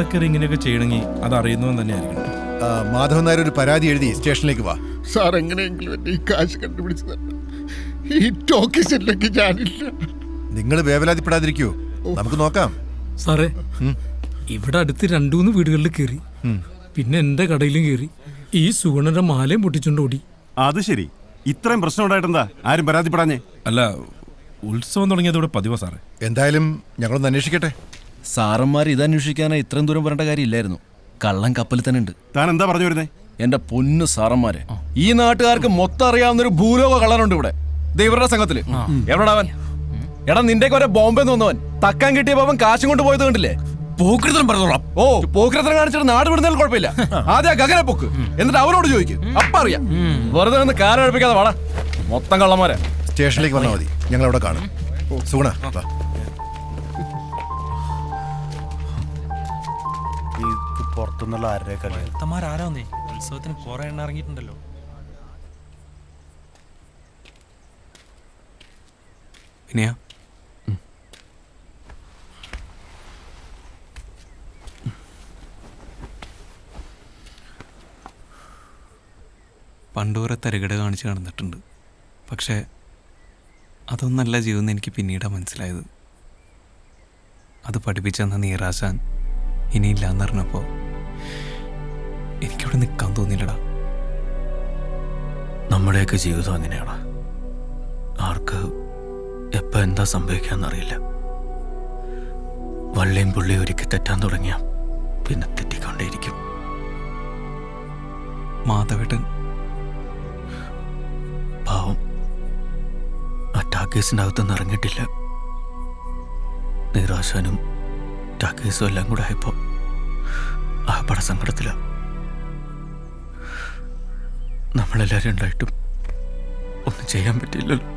അവിടെ കയറി ഇങ്ങനെയൊക്കെ ചെയ്യണമെങ്കിൽ അത് അറിയുന്നവൻ തന്നെ ആയിരിക്കണം. മാധവൻ നായർ ഒരു പരാതി എഴുതി സ്റ്റേഷനിലേക്ക് വാ. സാർ എങ്ങനെയെങ്കിലും എന്നെ ഈ കാശ് കണ്ടുപിടിച്ച് തരണം. ഈ ടോക്കീസിലേക്ക് ഞാനില്ല. നിങ്ങൾ വേവലാതിപ്പെടാതിരിക്കൂ, നമുക്ക് നോക്കാം. സാറേ, ഇവിടെ അടുത്ത് 2-3 വീടുകളിൽ കയറി, പിന്നെ എന്റെ കടയിലും കയറി. ഈ സുഗുണന്റെ മാലയും പൊട്ടിച്ചോണ്ട് ഓടി. അത് ശരി, ഇത്രയും പ്രശ്നം ഉണ്ടായിട്ടെന്താ ആരും പരാതിപ്പെടാഞ്ഞേ? അല്ല, ഉത്സവം തുടങ്ങിയതോടെ പതിവാ സാറേ. എന്തായാലും ഞങ്ങളൊന്ന് അന്വേഷിക്കട്ടെ. സാറന്മാർ ഇതന്വേഷിക്കാനായി ഇത്രയും ദൂരം വരേണ്ട കാര്യമില്ലായിരുന്നു. കള്ളൻ കപ്പലിൽ തന്നെ ഉണ്ട്. താൻ എന്താ പറഞ്ഞു വരുന്നേ? എന്റെ പൊന്നു സാറന്മാരെ, ഈ നാട്ടുകാർക്ക് മൊത്തം അറിയാവുന്ന ഒരു ഭൂലോക കള്ളനുണ്ട് ഇവിടെ, ഇവരുടെ സംഘത്തില്. എവിടെടാവൻ? എടാ, നിന്റെ ഒരേ ബോംബെ തോന്നവൻ തക്കാൻ കിട്ടിയ പാവൻ കാശും കൊണ്ട് പോയത് കണ്ടില്ലേ? പോക്കൃതം പറഞ്ഞോളാം. ഓ, പോക്കരത്തരം കാണിച്ചിട്ട് നാട് വിടുന്നതിൽ കുഴപ്പമില്ല. ആദ്യം ഗഗനെ പൊക്ക്, എന്നിട്ട് അവരോട് ചോദിക്കും, അപ്പ അറിയാം. വെറുതെ നിന്ന് കാലഴിപ്പിക്കാതെ വാടാ, മൊത്തം കള്ളന്മാരെ. സ്റ്റേഷനിലേക്ക് വന്നാൽ മതി, ഞങ്ങൾ അവിടെ കാണും. സുഗുണ, വാ. പുറത്തുനിന്നുള്ള ആരുടെ കളി? ആരാന്നേ ഉത്സവത്തിന് കുറെ എണ്ണ ഇറങ്ങിയിട്ടുണ്ടല്ലോ. ഇനിയാ പണ്ടുകുറെ തരികട കാണിച്ച് നടന്നിട്ടുണ്ട്. പക്ഷേ അതൊന്നല്ല ജീവിതം എനിക്ക് പിന്നീടാണ് മനസ്സിലായത്. അത് പഠിപ്പിച്ചെന്ന നീറാശാൻ ഇനിയില്ലാന്ന് പറഞ്ഞപ്പോൾ എനിക്കിവിടെ നിൽക്കാൻ തോന്നിയില്ലടാ. നമ്മുടെയൊക്കെ ജീവിതം അങ്ങനെയാണ്. ആർക്ക് എപ്പോൾ എന്താ സംഭവിക്കാന്നറിയില്ല. വള്ളിയും പുള്ളിയും ഒരിക്കൽ തെറ്റാൻ തുടങ്ങിയ പിന്നെ തെറ്റിക്കൊണ്ടേയിരിക്കും. മാധവേട്ടൻ പാവം ആ ടാക്കേസിൻ്റെ അകത്തുനിന്ന് ഇറങ്ങിയിട്ടില്ല. നിരാശാനും ടാക്കേസും എല്ലാം കൂടെ ആയപ്പോൾ ആ പടസങ്കടത്തിലാണ്. നമ്മളെല്ലാവരും ഉണ്ടായിട്ടും ഒന്നും ചെയ്യാൻ പറ്റില്ലല്ലോ.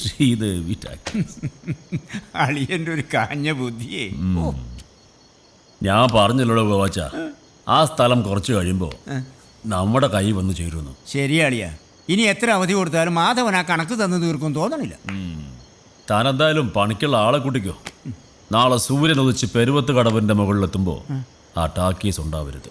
ശ്രീദേവി അളിയൻ്റെ ഒരു കാഞ്ഞ ബുദ്ധിയേ. ഞാൻ പറഞ്ഞല്ലോ ഗോവാച്ച, ആ സ്ഥലം കുറച്ച് കഴിയുമ്പോൾ നമ്മുടെ കൈ വന്ന് ചേരുന്നു. ശരിയാളിയാ, ഇനി എത്ര അവധി കൊടുത്താലും മാധവൻ ആ കണക്ക് തന്നു തീർക്കും തോന്നണില്ല. താനെന്തായാലും പണിക്കുള്ള ആളെ കൂട്ടിക്കോ. നാളെ സൂര്യൻ ഉദിച്ച് പെരുവത്ത് കടവിൻ്റെ മുകളിലെത്തുമ്പോൾ ആ ടാക്കീസ് ഉണ്ടാവരുത്.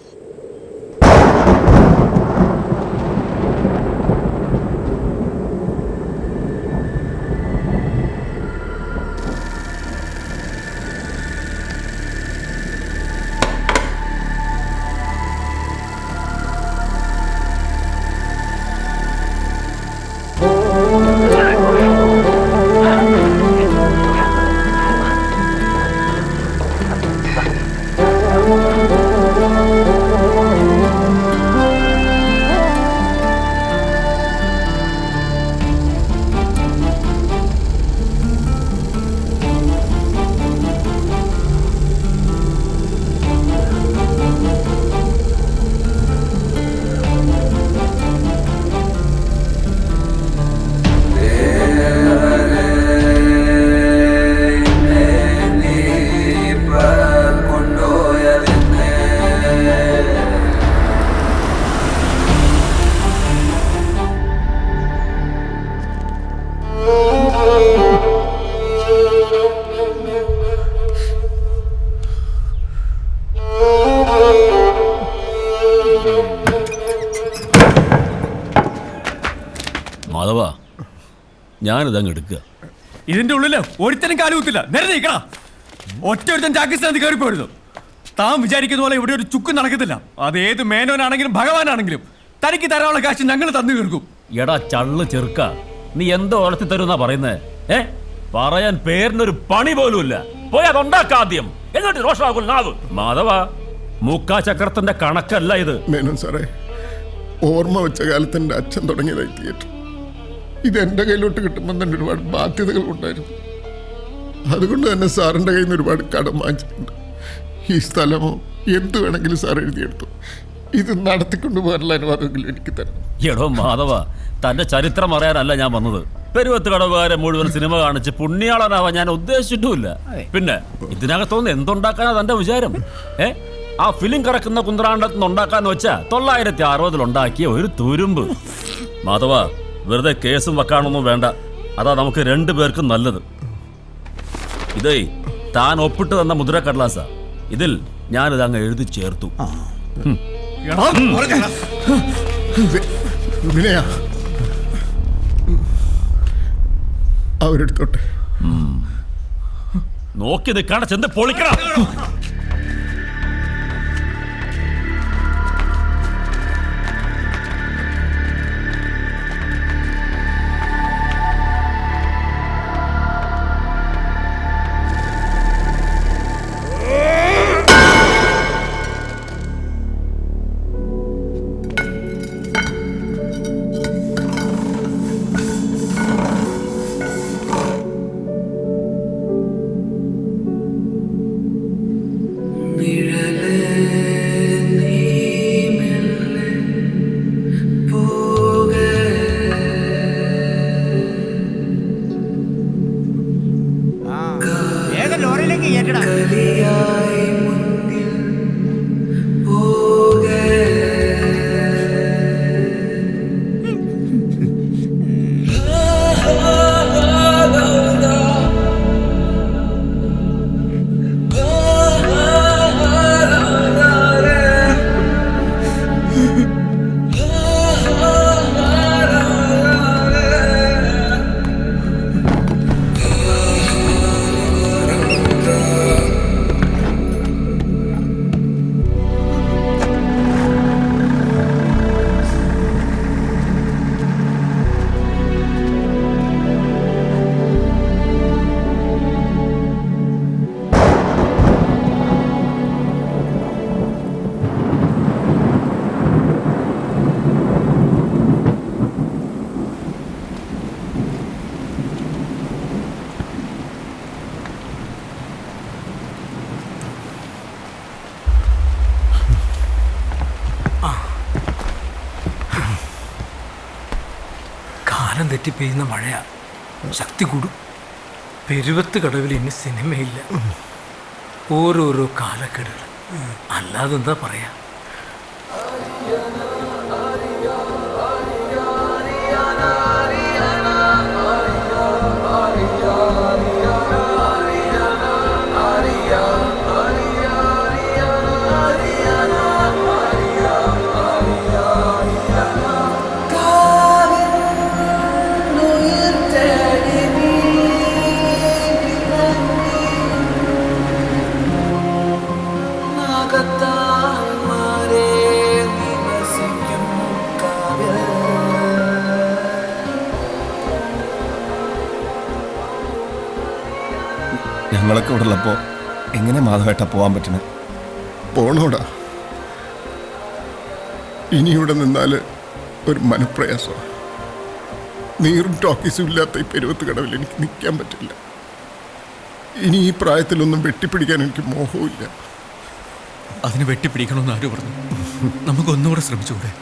മാധവ, ഞാനിതങ്ങ് എടുക്കുക. ഇതിന്റെ ഉള്ളില് ഒരുത്തനും കാലുകുത്തില്ല. നേരെ നീക്കണ ഒറ്റ ഒരുത്തൻ ടാക്കീസിനകത്ത് കയറിപ്പോരുന്നു. താൻ വിചാരിക്കുന്ന പോലെ ഇവിടെ ഒരു ചുക്കും നടക്കത്തില്ല. അത് ഏത് മേനോനാണെങ്കിലും ഭഗവാനാണെങ്കിലും തനിക്ക് തരാനുള്ള കാശ് ഞങ്ങൾ തന്നു തീർക്കും. എടാ ചള്ളു ചെറുക്ക, നീ എന്തോ വളർത്തി തരുന്നാ പറയുന്നേ? പറയാൻ പേരിനൊരു പണി പോലുമില്ല. പോയി അതുണ്ടാക്കാദ്യം, എന്നിട്ട് രോഷാകുൽ നാവ്. മാധവ, മുക്കാ ചക്രത്തിന്റെ കണക്കല്ല ഇത്. മേനോൻ സാറേ, ഓർമ്മ വെച്ച കാലത്ത് എൻ്റെ അച്ഛൻ തുടങ്ങിയതായി തിയേറ്റർ. ഇതെൻ്റെ കയ്യിലോട്ട് കിട്ടുമ്പോൾ തന്നെ ഒരുപാട് ബാധ്യതകൾ ഉണ്ടായിരുന്നു. അതുകൊണ്ട് തന്നെ സാറിൻ്റെ കയ്യിൽ നിന്ന് ഒരുപാട് കടം വാങ്ങിച്ചിട്ടുണ്ട്. ഈ സ്ഥലമോ എന്ത് വേണമെങ്കിലും സാർ എഴുതിയെടുത്തു. ഇത് നടത്തിക്കൊണ്ടു പോകാനുള്ള അനുവാദമെങ്കിലും എനിക്ക് തരണം. എടോ മാധവ, തന്റെ ചരിത്രം അറിയാനല്ല ഞാൻ വന്നത്. പെരുവത്ത് കടവുകാരെ മുഴുവൻ സിനിമ കാണിച്ച് പുണ്യാളനാവാൻ ഞാൻ ഉദ്ദേശിച്ചിട്ടുമില്ല. പിന്നെ ഇതിനകത്തൊന്ന് എന്തുണ്ടാക്കാനാ തന്റെ വിചാരം? ആ ഫിലിം കറക്കുന്ന കുന്ത്രാണ്ടത്ത് നിന്ന് ഉണ്ടാക്കാന്ന് വെച്ചാ 960 ഉണ്ടാക്കിയ ഒരു തുരുമ്പ്. മാധവ, വെറുതെ കേസും വെക്കാനൊന്നും വേണ്ട. അതാ നമുക്ക് 2 പേർക്കും നല്ലത്. ഇതേ താൻ ഒപ്പിട്ട് തന്ന മുദ്രക്കടലാസ. ഇതിൽ ഞാനിത് അങ്ങ് എഴുതി ചേർത്തു. വിനയ, അവരെടുത്തോട്ടെ. നോക്കി നിൽക്കാണ്ട് ചെന്ന് പൊളിക്കണം. വേഗം ലോറിയിലേക്ക് കയറ്റടാ. കാലം തെറ്റി പെയ്യുന്ന മഴയാ, ശക്തി കൂടും. പെരുവത്ത് കടവിൽ ഇനി സിനിമയില്ല. ഓരോരോ കാലക്കെടുകൾ, അല്ലാതെന്താ പറയാ. ഞങ്ങളൊക്കെ ഇവിടെ ഉള്ളപ്പോ എങ്ങനെ മാധവേട്ട പോവാൻ പറ്റണേ? പോണോടാ. ഇനി ഇവിടെ നിന്നാല് ഒരു മനപ്രയാസമാണ്. നീറും ടോക്കീസും ഇല്ലാത്ത ഈ പെരുവത്ത് കടവിൽ എനിക്ക് നിൽക്കാൻ പറ്റില്ല. ഇനി ഈ പ്രായത്തിലൊന്നും വെട്ടിപ്പിടിക്കാൻ എനിക്ക് മോഹമില്ല. അതിന് വെട്ടിപ്പിടിക്കണമെന്ന് ആര് പറഞ്ഞു? നമുക്കൊന്നുകൂടെ ശ്രമിച്ചുകൂടെ?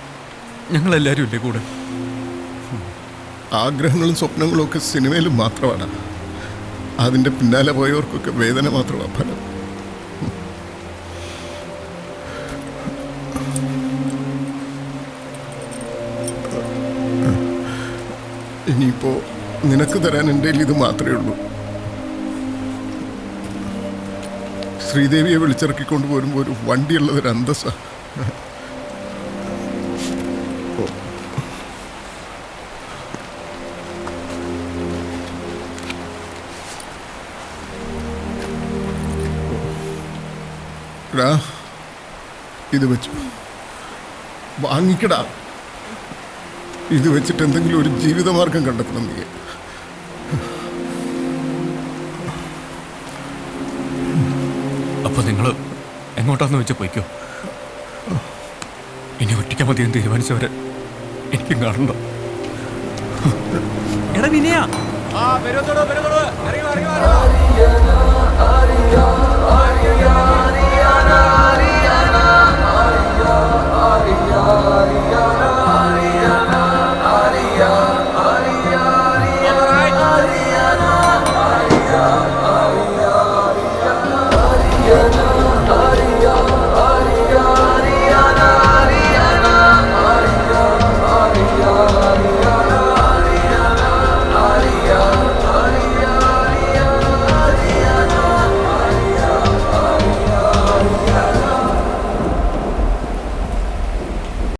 ഞങ്ങളെല്ലാവരും ഇല്ലേ കൂടെ? ആഗ്രഹങ്ങളും സ്വപ്നങ്ങളും ഒക്കെ സിനിമയിലും മാത്രമാണ്. അതിൻ്റെ പിന്നാലെ പോയവർക്കൊക്കെ വേദന മാത്രമാണ് ഫലം. ഇനിയിപ്പോ നിനക്ക് തരാൻ എൻ്റെ ഇത് മാത്രമേ ഉള്ളൂ. ശ്രീദേവിയെ വിളിച്ചിറക്കിക്കൊണ്ട് പോരുമ്പോൾ ഒരു വണ്ടിയുള്ളതൊരു അന്തസ്സാ. ഇത് വെച്ചു വാങ്ങിക്കടാ. ഇത് വെച്ചിട്ട് എന്തെങ്കിലും ഒരു ജീവിതമാർഗം കണ്ടെത്തണം നീ. അപ്പൊ നിങ്ങൾ എങ്ങോട്ടാന്ന് വെച്ചാൽ പോയിക്കോ. ഇനി ഒറ്റയ്ക്കാൻ മതിയെന്ന് തീരുമാനിച്ചവരെ എനിക്കും കാണണ്ട. എടാ വിനയ, Yeah.